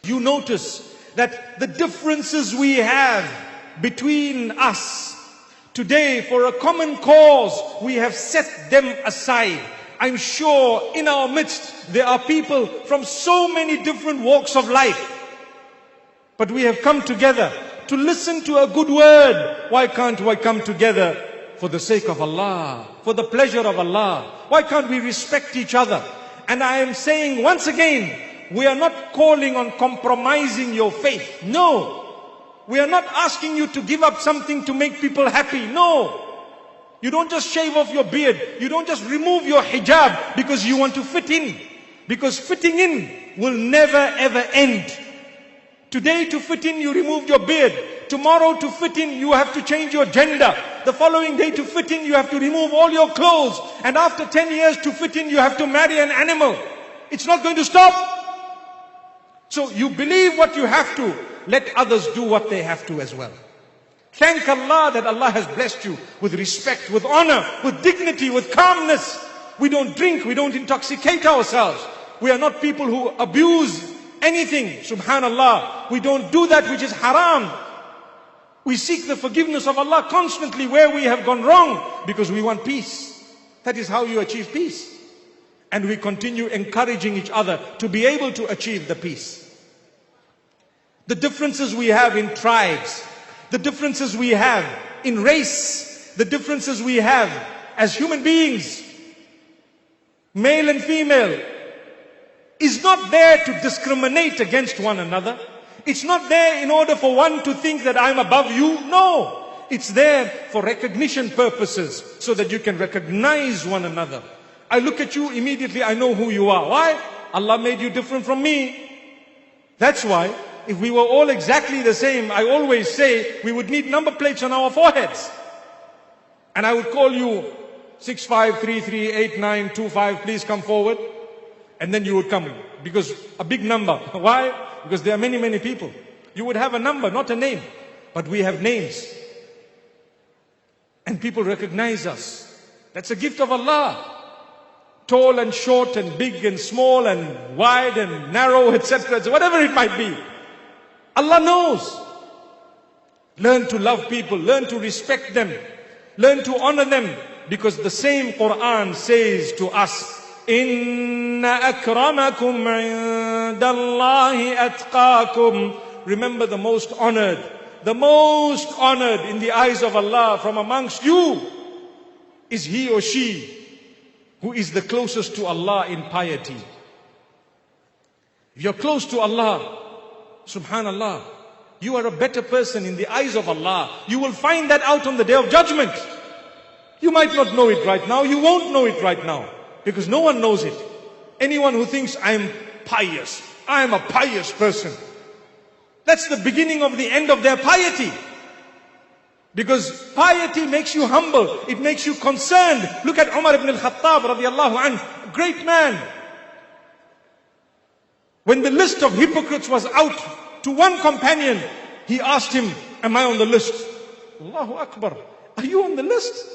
You notice that the differences we have between us today for a common cause, we have set them aside. I'm sure in our midst there are people from so many different walks of life. But we have come together to listen to a good word. Why can't we come together for the sake of Allah, for the pleasure of Allah? Why can't we respect each other? And I am saying once again, we are not calling on compromising your faith. No. We are not asking you to give up something to make people happy. No. You don't just shave off your beard. You don't just remove your hijab because you want to fit in. Because fitting in will never ever end. Today to fit in you remove your beard. Tomorrow to fit in you have to change your gender. The following day to fit in you have to remove all your clothes. And after 10 years to fit in you have to marry an animal. It's not going to stop. So you believe what you have to. Let others do what they have to as well. Thank Allah that Allah has blessed you with respect, with honor, with dignity, with calmness. We don't drink, we don't intoxicate ourselves. We are not people who abuse anything. Subhanallah. We don't do that which is haram. We seek the forgiveness of Allah constantly where we have gone wrong because we want peace. That is how you achieve peace. And we continue encouraging each other to be able to achieve the peace. The differences we have in tribes, the differences we have in race, the differences we have as human beings, male and female, is not there to discriminate against one another. It's not there in order for one to think that I'm above you. No, it's there for recognition purposes so that you can recognize one another. I look at you, immediately I know who you are. Why? Allah made you different from me. That's why, if we were all exactly the same, I always say we would need number plates on our foreheads. And I would call you 65338925, please come forward. And then you would come, because a big number. Why? Because there are many, many people. You would have a number, not a name. But we have names. And people recognize us. That's a gift of Allah. Tall and short and big and small and wide and narrow, etc. Whatever it might be. Allah knows. Learn to love people. Learn to respect them. Learn to honor them. Because the same Quran says to us, Inna akramakum indallahi atqakum. Remember the most honored in the eyes of Allah from amongst you is he or she who is the closest to Allah in piety. If you're close to Allah, subhanallah, you are a better person in the eyes of Allah. You will find that out on the day of judgment. You might not know it right now. You won't know it right now. Because no one knows it. Anyone who thinks I'm pious, I'm a pious person, that's the beginning of the end of their piety. Because piety makes you humble. It makes you concerned. Look at Umar ibn al-Khattab radiallahu anhu, a great man. When the list of hypocrites was out to one companion, he asked him, am I on the list? Allahu Akbar. Are you on the list?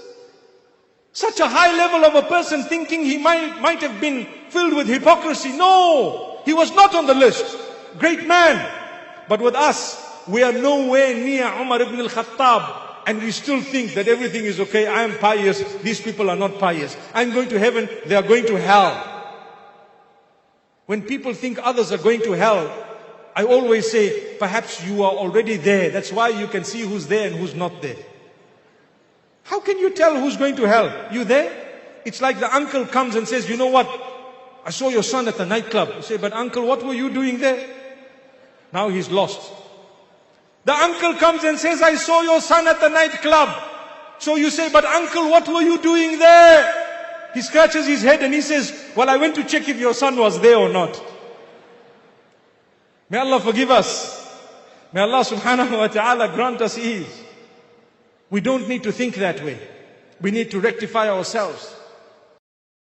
Such a high level of a person thinking he might have been filled with hypocrisy. No, he was not on the list. Great man. But with us, we are nowhere near Umar ibn al-Khattab. And we still think that everything is okay. I am pious. These people are not pious. I'm going to heaven. They are going to hell. When people think others are going to hell, I always say, perhaps you are already there. That's why you can see who's there and who's not there. How can you tell who's going to hell? You there? It's like the uncle comes and says, you know what? I saw your son at the nightclub. You say, but uncle, what were you doing there? Now he's lost. The uncle comes and says, I saw your son at the nightclub. So you say, but uncle, what were you doing there? He scratches his head and he says, well, I went to check if your son was there or not. May Allah forgive us. May Allah subhanahu wa ta'ala grant us ease. We don't need to think that way. We need to rectify ourselves.